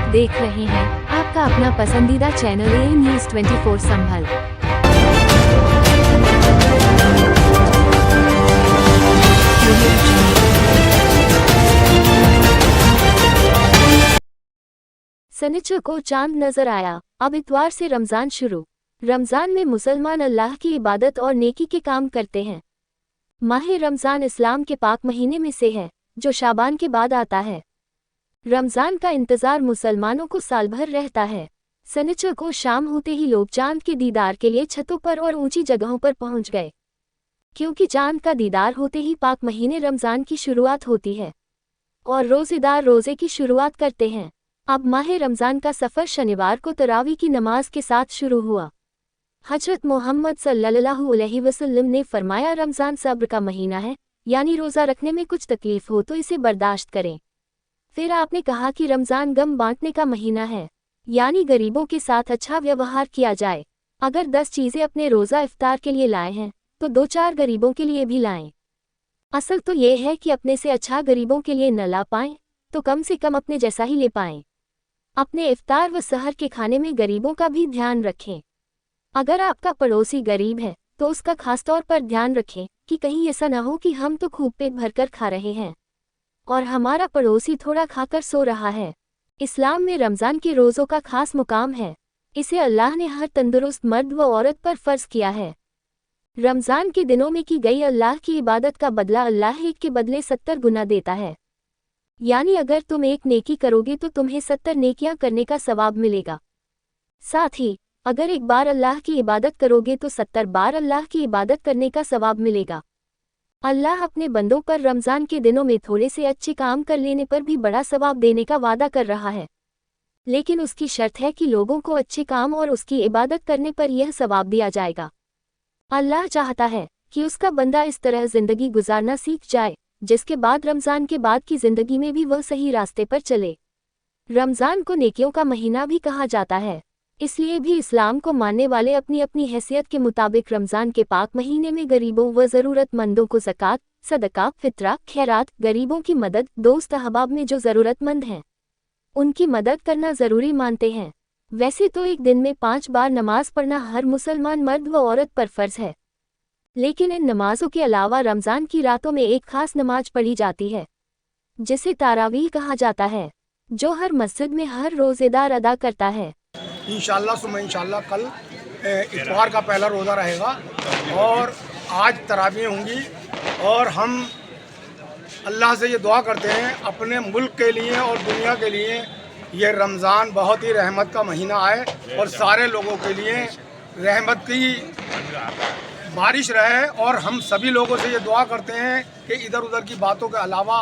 आप देख रहे हैं आपका अपना पसंदीदा चैनल ए न्यूज़ 24 संभल। शनिचर को चांद नजर आया। अब इतवार से रमजान शुरू। रमजान में मुसलमान अल्लाह की इबादत और नेकी के काम करते हैं। माह रमजान इस्लाम के पाक महीने में से है, जो शाबान के बाद आता है। रमजान का इंतजार मुसलमानों को साल भर रहता है। शनिचर को शाम होते ही लोग चांद के दीदार के लिए छतों पर और ऊंची जगहों पर पहुंच गए, क्योंकि चांद का दीदार होते ही पाक महीने रमजान की शुरुआत होती है और रोजेदार रोजे की शुरुआत करते हैं। अब माह रमजान का सफ़र शनिवार को तरावी की नमाज के साथ शुरू हुआ। हजरत मोहम्मद सल्लल्लाहु अलैहि वसल्लम ने फरमाया, रमजान सब्र का महीना है, यानी रोज़ा रखने में कुछ तकलीफ हो तो इसे बर्दाश्त करें। फिर आपने कहा कि रमजान गम बांटने का महीना है, यानी गरीबों के साथ अच्छा व्यवहार किया जाए। अगर 10 चीज़ें अपने रोज़ा इफ्तार के लिए लाए हैं तो 2-4 गरीबों के लिए भी लाएं। असल तो ये है कि अपने से अच्छा गरीबों के लिए न ला पाएं तो कम से कम अपने जैसा ही ले पाएं। अपने इफ्तार व सहर के खाने में गरीबों का भी ध्यान रखें। अगर आपका पड़ोसी गरीब है तो उसका खास तौर पर ध्यान रखें कि कहीं ऐसा न हो कि हम तो खूब पेट भरकर खा रहे हैं और हमारा पड़ोसी थोड़ा खाकर सो रहा है। इस्लाम में रमज़ान के रोज़ों का खास मुकाम है। इसे अल्लाह ने हर तंदुरुस्त मर्द व औरत पर फ़र्ज किया है। रमज़ान के दिनों में की गई अल्लाह की इबादत का बदला अल्लाह एक के बदले 70 गुना देता है। यानी अगर तुम एक नेकी करोगे तो तुम्हें 70 नेकियां करने का सवाब मिलेगा। साथ ही अगर एक बार अल्लाह की इबादत करोगे तो 70 बार अल्लाह की इबादत करने का सवाब मिलेगा। अल्लाह अपने बंदों पर रमज़ान के दिनों में थोड़े से अच्छे काम कर लेने पर भी बड़ा सवाब देने का वादा कर रहा है, लेकिन उसकी शर्त है कि लोगों को अच्छे काम और उसकी इबादत करने पर यह सवाब दिया जाएगा। अल्लाह चाहता है कि उसका बंदा इस तरह ज़िंदगी गुजारना सीख जाए जिसके बाद रमज़ान के बाद की ज़िंदगी में भी वह सही रास्ते पर चले। रमज़ान को नेकियों का महीना भी कहा जाता है, इसलिए भी इस्लाम को मानने वाले अपनी अपनी हैसियत के मुताबिक रमज़ान के पाक महीने में गरीबों व ज़रूरतमंदों को ज़कात, सदका, फितरा, खैरात, गरीबों की मदद, दोस्त अहबाब में जो ज़रूरतमंद हैं उनकी मदद करना ज़रूरी मानते हैं। वैसे तो एक दिन में 5 बार नमाज पढ़ना हर मुसलमान मर्द व औरत पर फ़र्ज़ है, लेकिन इन नमाजों के अलावा रमज़ान की रातों में एक खास नमाज पढ़ी जाती है जिसे तारावीह कहा जाता है, जो हर मस्जिद में हर रोज़ेदार अदा करता है। इंशाल्लाह कल इतवार का पहला रोज़ा रहेगा और आज तरावीह होंगी और हम अल्लाह से ये दुआ करते हैं अपने मुल्क के लिए और दुनिया के लिए ये रमज़ान बहुत ही रहमत का महीना आए और सारे लोगों के लिए रहमत की बारिश रहे। और हम सभी लोगों से ये दुआ करते हैं कि इधर उधर की बातों के अलावा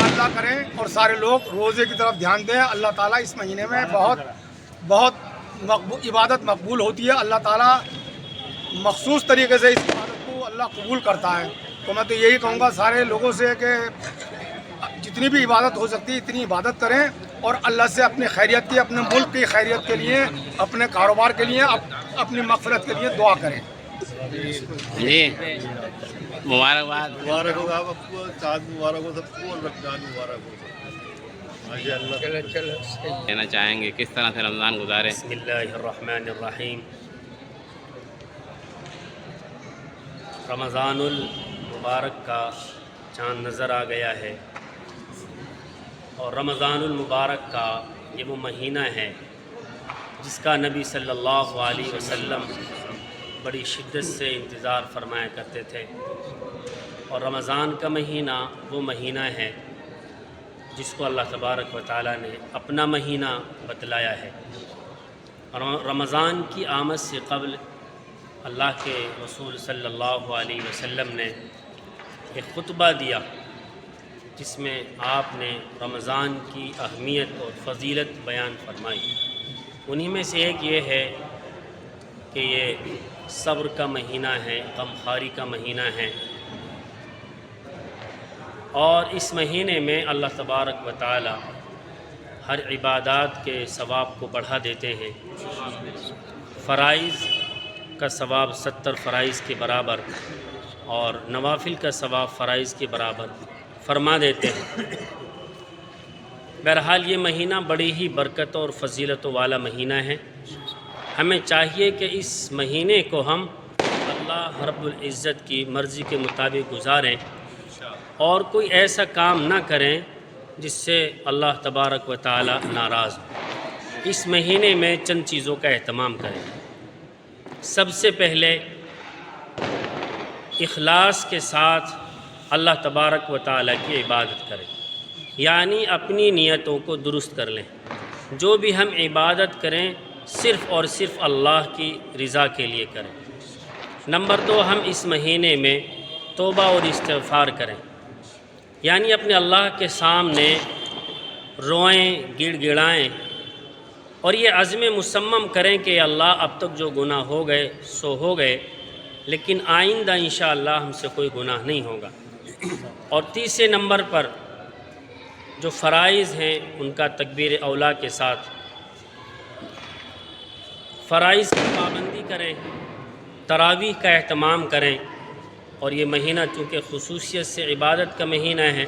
अल्लाह करें और सारे लोग रोज़े की तरफ ध्यान दें। अल्लाह ताला इस महीने में बहुत इबादत मकबूल होती है। अल्लाह ताला मखसूस तरीके से इस इबादत को अल्लाह कबूल करता है। तो मैं तो यही कहूँगा सारे लोगों से कि जितनी भी इबादत हो सकती है इतनी इबादत करें और अल्लाह से अपनी खैरियत की, अपने मुल्क की खैरियत के लिए, अपने कारोबार के लिए, अपनी मग़फ़िरत के लिए दुआ करें। जी मुबारकबाद। मुबारक हो आपको, चाँद मुबारक हो सबको और रमज़ान मुबारक हो। माशाअल्लाह कहना चाहेंगे किस तरह से रमज़ान गुजारे? बिस्मिल्लाहिर्रहमानिर्रहीम। रमज़ानुल मुबारक का चाँद नज़र आ गया है और रमज़ानुल मुबारक का ये वो महीना है जिसका नबी सल्लल्लाहु अलैहि वसल्लम बड़ी शिद्दत से इंतज़ार फरमाया करते थे। और रमज़ान का महीना वो महीना है जिसको अल्लाह तबारक व तआला ने अपना महीना बतलाया है। और रमज़ान की आमद से क़ब्ल अल्लाह के रसूल सल्लल्लाहु अलैहि वसल्लम ने एक ख़ुतबा दिया जिसमें आपने रमज़ान की अहमियत और फ़जीलत बयान फरमाई। उन्हीं में से एक ये है कि ये सब्र का महीना है, गमखारी का महीना है और इस महीने में अल्लाह तबारक व तआला हर इबादत के सवाब को बढ़ा देते हैं। फ़राइज़ का सवाब 70 फ़राइज़ के बराबर और नवाफिल का सवाब फ़राइज़ के बराबर फरमा देते हैं। بہرحال یہ مہینہ بڑی ہی برکت اور فضیلتوں والا مہینہ ہے. ہمیں چاہیے کہ اس مہینے کو ہم اللہ رب العزت کی مرضی کے مطابق گزاریں اور کوئی ایسا کام نہ کریں جس سے اللہ تبارک و تعالی ناراض ہو. اس مہینے میں چند چیزوں کا اہتمام کریں. سب سے پہلے اخلاص کے ساتھ اللہ تبارک و تعالی کی عبادت کریں، یعنی اپنی نیتوں کو درست کر لیں. جو بھی ہم عبادت کریں صرف اور صرف اللہ کی رضا کے لیے کریں. نمبر 2، ہم اس مہینے میں توبہ اور استغفار کریں، یعنی اپنے اللہ کے سامنے روئیں، گڑ گڑائیں اور یہ عزم مصمم کریں کہ اللہ اب تک جو گناہ ہو گئے سو ہو گئے، لیکن آئندہ انشاءاللہ ہم سے کوئی گناہ نہیں ہوگا. اور تیسرے نمبر پر جو فرائض ہیں ان کا تکبیر اولا کے ساتھ فرائض کی پابندی کریں، تراویح کا اہتمام کریں. اور یہ مہینہ چونکہ خصوصیت سے عبادت کا مہینہ ہے،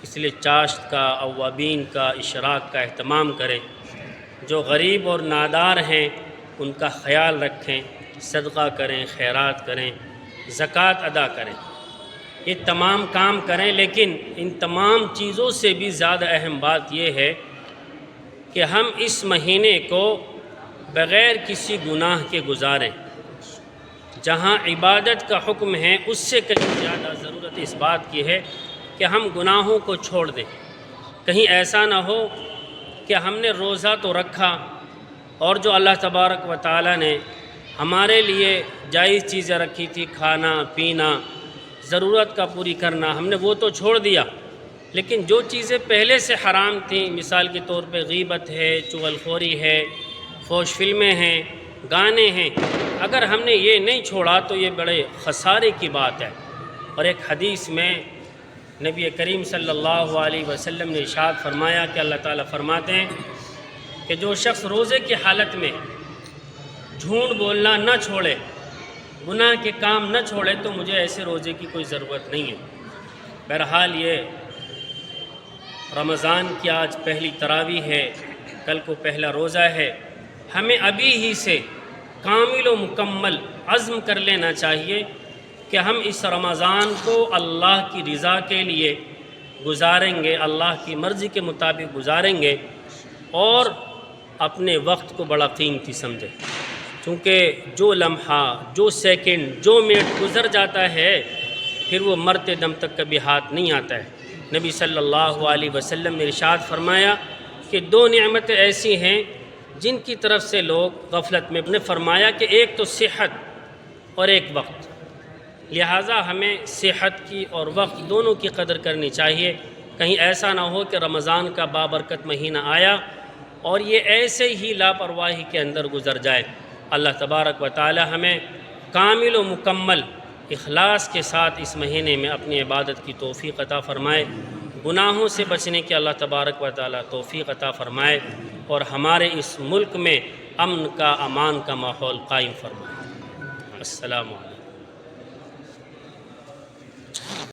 اس لیے چاشت کا، اوابین کا، اشراق کا اہتمام کریں. جو غریب اور نادار ہیں ان کا خیال رکھیں، صدقہ کریں، خیرات کریں، زکوٰۃ ادا کریں. یہ تمام کام کریں، لیکن ان تمام چیزوں سے بھی زیادہ اہم بات یہ ہے کہ ہم اس مہینے کو بغیر کسی گناہ کے گزاریں. جہاں عبادت کا حکم ہے اس سے کہیں زیادہ ضرورت اس بات کی ہے کہ ہم گناہوں کو چھوڑ دیں. کہیں ایسا نہ ہو کہ ہم نے روزہ تو رکھا اور جو اللہ تبارک و تعالی نے ہمارے لیے جائز چیزیں رکھی تھی، کھانا پینا، ضرورت کا پوری کرنا، ہم نے وہ تو چھوڑ دیا، لیکن جو چیزیں پہلے سے حرام تھیں، مثال کے طور پہ غیبت ہے، چغل خوری ہے، فحش فلمیں ہیں، گانے ہیں، اگر ہم نے یہ نہیں چھوڑا تو یہ بڑے خسارے کی بات ہے. اور ایک حدیث میں نبی کریم صلی اللہ علیہ وسلم نے ارشاد فرمایا کہ اللہ تعالیٰ فرماتے ہیں کہ جو شخص روزے کی حالت میں جھوٹ بولنا نہ چھوڑے، گناہ کے کام نہ چھوڑے، تو مجھے ایسے روزے کی کوئی ضرورت نہیں ہے. بہرحال یہ رمضان کی آج پہلی تراویح ہے، کل کو پہلا روزہ ہے. ہمیں ابھی ہی سے کامل و مکمل عزم کر لینا چاہیے کہ ہم اس رمضان کو اللہ کی رضا کے لیے گزاریں گے، اللہ کی مرضی کے مطابق گزاریں گے اور اپنے وقت کو بڑا قیمتی سمجھیں، کیونکہ جو لمحہ، جو سیکنڈ، جو منٹ گزر جاتا ہے پھر وہ مرتے دم تک کبھی ہاتھ نہیں آتا ہے. نبی صلی اللہ علیہ وسلم نے ارشاد فرمایا کہ 2 نعمتیں ایسی ہیں جن کی طرف سے لوگ غفلت میں. نے فرمایا کہ ایک تو صحت اور ایک وقت، لہٰذا ہمیں صحت کی اور وقت دونوں کی قدر کرنی چاہیے. کہیں ایسا نہ ہو کہ رمضان کا بابرکت مہینہ آیا اور یہ ایسے ہی لاپرواہی کے اندر گزر جائے. اللہ تبارک و تعالی ہمیں کامل و مکمل اخلاص کے ساتھ اس مہینے میں اپنی عبادت کی توفیق عطا فرمائے، گناہوں سے بچنے کی اللہ تبارک و تعالی توفیق عطا فرمائے اور ہمارے اس ملک میں امن کا، امان کا ماحول قائم فرمائے. السلام علیکم.